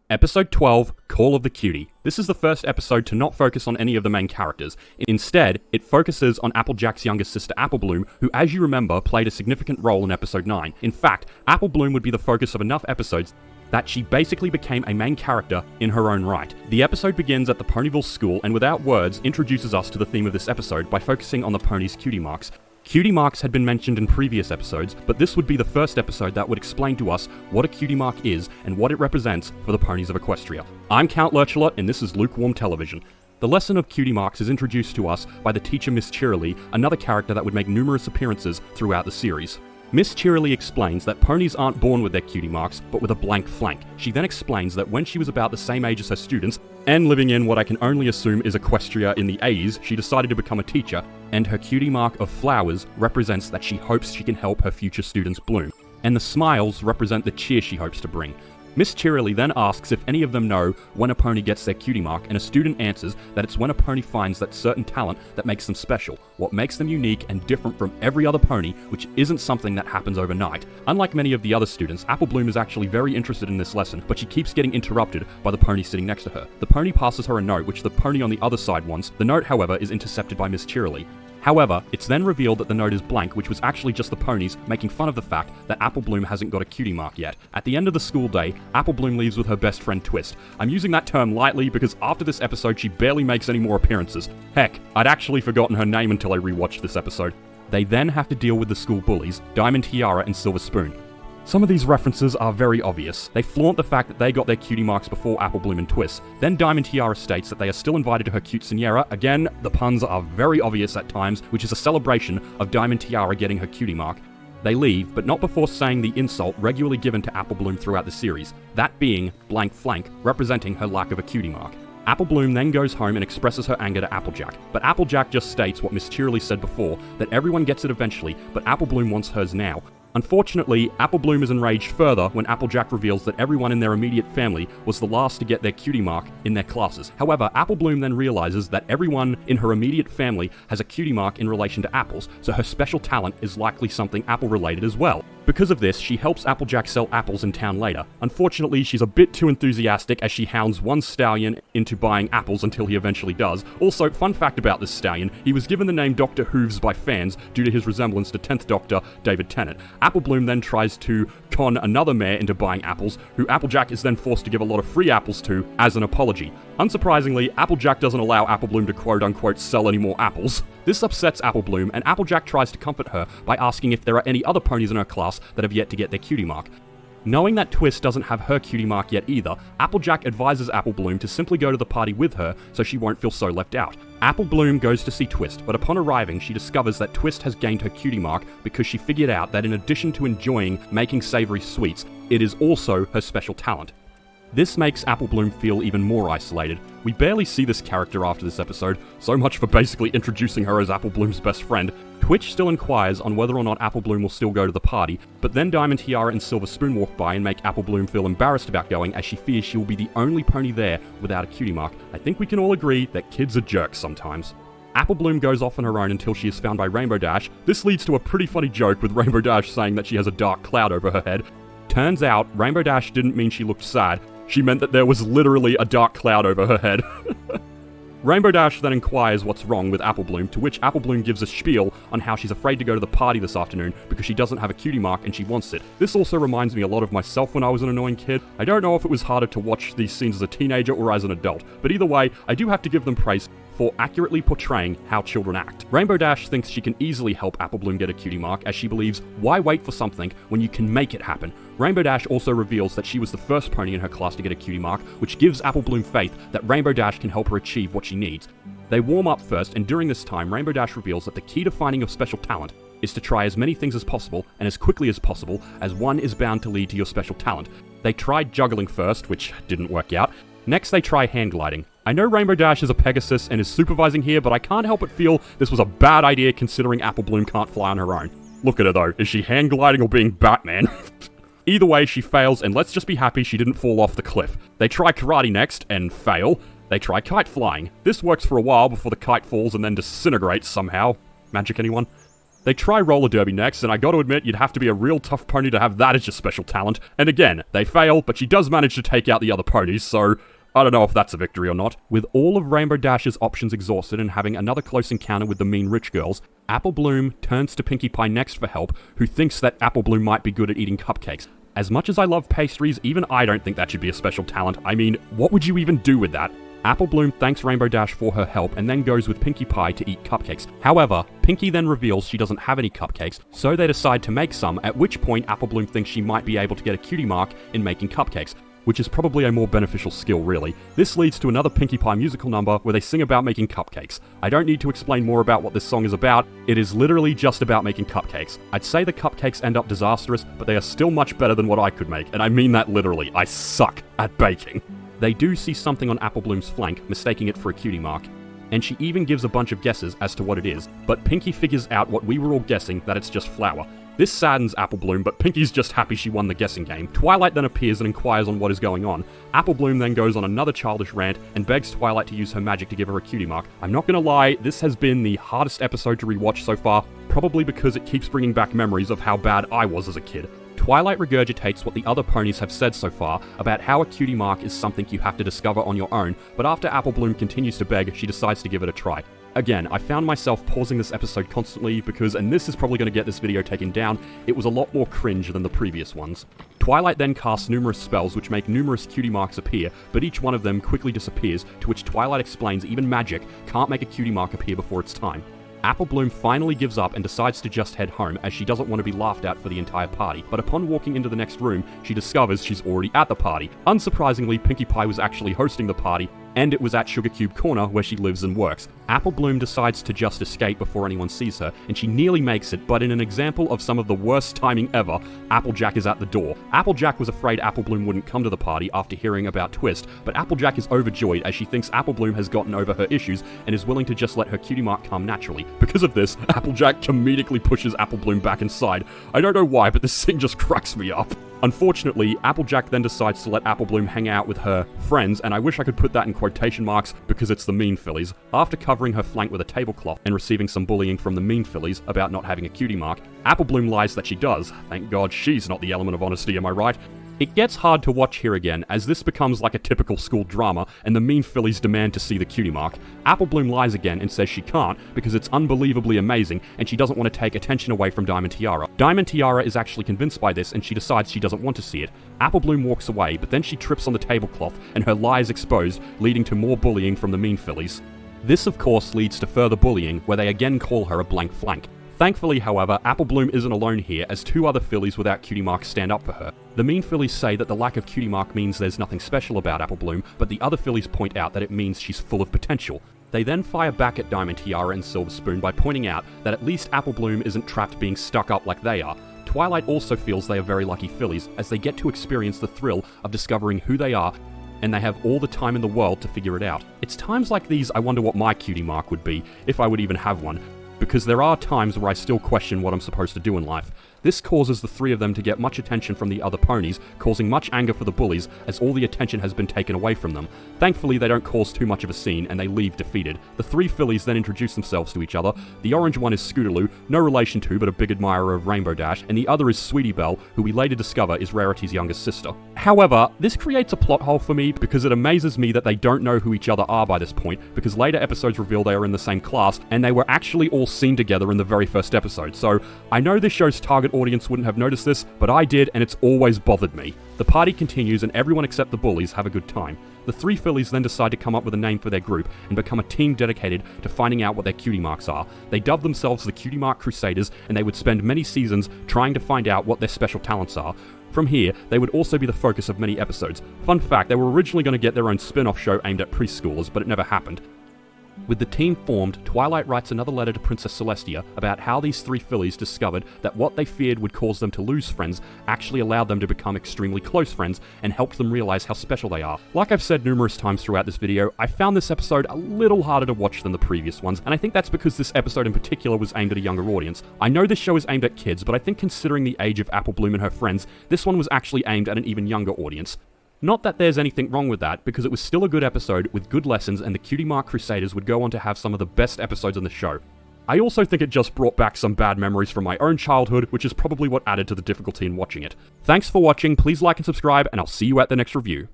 Episode 12, Call of the Cutie. This is the first episode to not focus on any of the main characters. Instead, it focuses on Applejack's younger sister Applebloom, who, as you remember, played a significant role in episode 9. In fact, Applebloom would be the focus of enough episodes that she basically became a main character in her own right. The episode begins at the Ponyville school and without words introduces us to the theme of this episode by focusing on the ponies' cutie marks. Cutie marks had been mentioned in previous episodes, but this would be the first episode that would explain to us what a cutie mark is and what it represents for the ponies of Equestria. I'm Count Lurchalot, and this is Lukewarm Television. The lesson of cutie marks is introduced to us by the teacher Miss Cheerilee, another character that would make numerous appearances throughout the series. Miss Cheerilee explains that ponies aren't born with their cutie marks, but with a blank flank. She then explains that when she was about the same age as her students, and living in what I can only assume is Equestria in the 80s, she decided to become a teacher, and her cutie mark of flowers represents that she hopes she can help her future students bloom. And the smiles represent the cheer she hopes to bring. Miss Cheerilee then asks if any of them know when a pony gets their cutie mark, and a student answers that it's when a pony finds that certain talent that makes them special, what makes them unique and different from every other pony, which isn't something that happens overnight. Unlike many of the other students, Applebloom is actually very interested in this lesson, but she keeps getting interrupted by the pony sitting next to her. The pony passes her a note, which the pony on the other side wants. The note, however, is intercepted by Miss Cheerilee. However, it's then revealed that the note is blank, which was actually just the ponies making fun of the fact that Applebloom hasn't got a cutie mark yet. At the end of the school day, Applebloom leaves with her best friend Twist. I'm using that term lightly because after this episode she barely makes any more appearances. Heck, I'd actually forgotten her name until I rewatched this episode. They then have to deal with the school bullies, Diamond Tiara and Silver Spoon. Some of these references are very obvious. They flaunt the fact that they got their cutie marks before Applebloom and Twist. Then Diamond Tiara states that they are still invited to her quinceañera. Again, the puns are very obvious at times, which is a celebration of Diamond Tiara getting her cutie mark. They leave, but not before saying the insult regularly given to Applebloom throughout the series, that being blank flank, representing her lack of a cutie mark. Applebloom then goes home and expresses her anger to Applejack, but Applejack just states what Miss Cheerilee said before, that everyone gets it eventually, but Applebloom wants hers now. Unfortunately, Applebloom is enraged further when Applejack reveals that everyone in their immediate family was the last to get their cutie mark in their classes. However, Applebloom then realizes that everyone in her immediate family has a cutie mark in relation to apples, so her special talent is likely something apple-related as well. Because of this, she helps Applejack sell apples in town later. Unfortunately, she's a bit too enthusiastic as she hounds one stallion into buying apples until he eventually does. Also, fun fact about this stallion, he was given the name Dr. Hooves by fans due to his resemblance to 10th Doctor David Tennant. Applebloom then tries to con another mare into buying apples, who Applejack is then forced to give a lot of free apples to as an apology. Unsurprisingly, Applejack doesn't allow Applebloom to quote-unquote sell any more apples. This upsets Applebloom, and Applejack tries to comfort her by asking if there are any other ponies in her class that have yet to get their cutie mark. Knowing that Twist doesn't have her cutie mark yet either, Applejack advises Applebloom to simply go to the party with her so she won't feel so left out. Applebloom goes to see Twist, but upon arriving she discovers that Twist has gained her cutie mark because she figured out that in addition to enjoying making savory sweets, it is also her special talent. This makes Applebloom feel even more isolated. We barely see this character after this episode, so much for basically introducing her as Applebloom's best friend. Twitch still inquires on whether or not Applebloom will still go to the party, but then Diamond Tiara and Silver Spoon walk by and make Applebloom feel embarrassed about going as she fears she will be the only pony there without a cutie mark. I think we can all agree that kids are jerks sometimes. Applebloom goes off on her own until she is found by Rainbow Dash. This leads to a pretty funny joke with Rainbow Dash saying that she has a dark cloud over her head. Turns out, Rainbow Dash didn't mean she looked sad. She meant that there was literally a dark cloud over her head. Rainbow Dash then inquires what's wrong with Applebloom, to which Applebloom gives a spiel on how she's afraid to go to the party this afternoon because she doesn't have a cutie mark and she wants it. This also reminds me a lot of myself when I was an annoying kid. I don't know if it was harder to watch these scenes as a teenager or as an adult, but either way, I do have to give them praise for accurately portraying how children act. Rainbow Dash thinks she can easily help Applebloom get a cutie mark, as she believes, why wait for something when you can make it happen? Rainbow Dash also reveals that she was the first pony in her class to get a cutie mark, which gives Applebloom faith that Rainbow Dash can help her achieve what she needs. They warm up first, and during this time, Rainbow Dash reveals that the key to finding your special talent is to try as many things as possible and as quickly as possible, as one is bound to lead to your special talent. They tried juggling first, which didn't work out. Next, they try hand gliding. I know Rainbow Dash is a Pegasus and is supervising here, but I can't help but feel this was a bad idea considering Applebloom can't fly on her own. Look at her though, is she hand gliding or being Batman? Either way, she fails, and let's just be happy she didn't fall off the cliff. They try karate next, and fail. They try kite flying. This works for a while before the kite falls and then disintegrates somehow. Magic, anyone? They try roller derby next, and I gotta admit, you'd have to be a real tough pony to have that as your special talent. And again, they fail, but she does manage to take out the other ponies, so I don't know if that's a victory or not. With all of Rainbow Dash's options exhausted and having another close encounter with the mean rich girls, Apple Bloom turns to Pinkie Pie next for help, who thinks that Apple Bloom might be good at eating cupcakes. As much as I love pastries, even I don't think that should be a special talent. I mean, what would you even do with that? Apple Bloom thanks Rainbow Dash for her help and then goes with Pinkie Pie to eat cupcakes. However, Pinkie then reveals she doesn't have any cupcakes, so they decide to make some, at which point Apple Bloom thinks she might be able to get a cutie mark in making cupcakes, which is probably a more beneficial skill, really. This leads to another Pinkie Pie musical number where they sing about making cupcakes. I don't need to explain more about what this song is about, it is literally just about making cupcakes. I'd say the cupcakes end up disastrous, but they are still much better than what I could make, and I mean that literally. I suck at baking. They do see something on Apple Bloom's flank, mistaking it for a cutie mark, and she even gives a bunch of guesses as to what it is, but Pinkie figures out what we were all guessing, that it's just flour. This saddens Apple Bloom, but Pinkie's just happy she won the guessing game. Twilight then appears and inquires on what is going on. Apple Bloom then goes on another childish rant and begs Twilight to use her magic to give her a cutie mark. I'm not gonna lie, this has been the hardest episode to rewatch so far, probably because it keeps bringing back memories of how bad I was as a kid. Twilight regurgitates what the other ponies have said so far about how a cutie mark is something you have to discover on your own, but after Apple Bloom continues to beg, she decides to give it a try. Again, I found myself pausing this episode constantly because, and this is probably going to get this video taken down, it was a lot more cringe than the previous ones. Twilight then casts numerous spells which make numerous cutie marks appear, but each one of them quickly disappears, to which Twilight explains even magic can't make a cutie mark appear before its time. Apple Bloom finally gives up and decides to just head home, as she doesn't want to be laughed at for the entire party, but upon walking into the next room, she discovers she's already at the party. Unsurprisingly, Pinkie Pie was actually hosting the party, and it was at Sugar Cube Corner where she lives and works. Apple Bloom decides to just escape before anyone sees her, and she nearly makes it, but in an example of some of the worst timing ever, Applejack is at the door. Applejack was afraid Apple Bloom wouldn't come to the party after hearing about Twist, but Applejack is overjoyed as she thinks Apple Bloom has gotten over her issues and is willing to just let her cutie mark come naturally. Because of this, Applejack comedically pushes Apple Bloom back inside. I don't know why, but this scene just cracks me up. Unfortunately, Applejack then decides to let Apple Bloom hang out with her friends, and I wish I could put that in quotation marks because it's the mean fillies. After covering her flank with a tablecloth and receiving some bullying from the mean fillies about not having a cutie mark, Apple Bloom lies that she does. Thank God she's not the element of honesty, am I right? It gets hard to watch here again, as this becomes like a typical school drama, and the mean fillies demand to see the cutie mark. Apple Bloom lies again and says she can't, because it's unbelievably amazing, and she doesn't want to take attention away from Diamond Tiara. Diamond Tiara is actually convinced by this, and she decides she doesn't want to see it. Apple Bloom walks away, but then she trips on the tablecloth, and her lie is exposed, leading to more bullying from the mean fillies. This, of course, leads to further bullying, where they again call her a blank flank. Thankfully, however, Apple Bloom isn't alone here, as two other fillies without cutie marks stand up for her. The mean fillies say that the lack of cutie mark means there's nothing special about Apple Bloom, but the other fillies point out that it means she's full of potential. They then fire back at Diamond Tiara and Silver Spoon by pointing out that at least Apple Bloom isn't trapped being stuck up like they are. Twilight also feels they are very lucky fillies, as they get to experience the thrill of discovering who they are, and they have all the time in the world to figure it out. It's times like these I wonder what my cutie mark would be, if I would even have one, because there are times where I still question what I'm supposed to do in life. This causes the three of them to get much attention from the other ponies, causing much anger for the bullies as all the attention has been taken away from them. Thankfully, they don't cause too much of a scene and they leave defeated. The three fillies then introduce themselves to each other. The orange one is Scootaloo, no relation to but a big admirer of Rainbow Dash, and the other is Sweetie Belle, who we later discover is Rarity's younger sister. However, this creates a plot hole for me because it amazes me that they don't know who each other are by this point, because later episodes reveal they are in the same class and they were actually all seen together in the very first episode. So I know this show's target audience wouldn't have noticed this, but I did, and it's always bothered me. The party continues and everyone except the bullies have a good time. The three fillies then decide to come up with a name for their group and become a team dedicated to finding out what their cutie marks are. They dub themselves the Cutie Mark Crusaders, and they would spend many seasons trying to find out what their special talents are. From here, they would also be the focus of many episodes. Fun fact, they were originally going to get their own spin-off show aimed at preschoolers, but it never happened. With the team formed, Twilight writes another letter to Princess Celestia about how these three fillies discovered that what they feared would cause them to lose friends actually allowed them to become extremely close friends and helped them realize how special they are. Like I've said numerous times throughout this video, I found this episode a little harder to watch than the previous ones, and I think that's because this episode in particular was aimed at a younger audience. I know this show is aimed at kids, but I think considering the age of Apple Bloom and her friends, this one was actually aimed at an even younger audience. Not that there's anything wrong with that, because it was still a good episode with good lessons, and the Cutie Mark Crusaders would go on to have some of the best episodes in the show. I also think it just brought back some bad memories from my own childhood, which is probably what added to the difficulty in watching it. Thanks for watching, please like and subscribe, and I'll see you at the next review.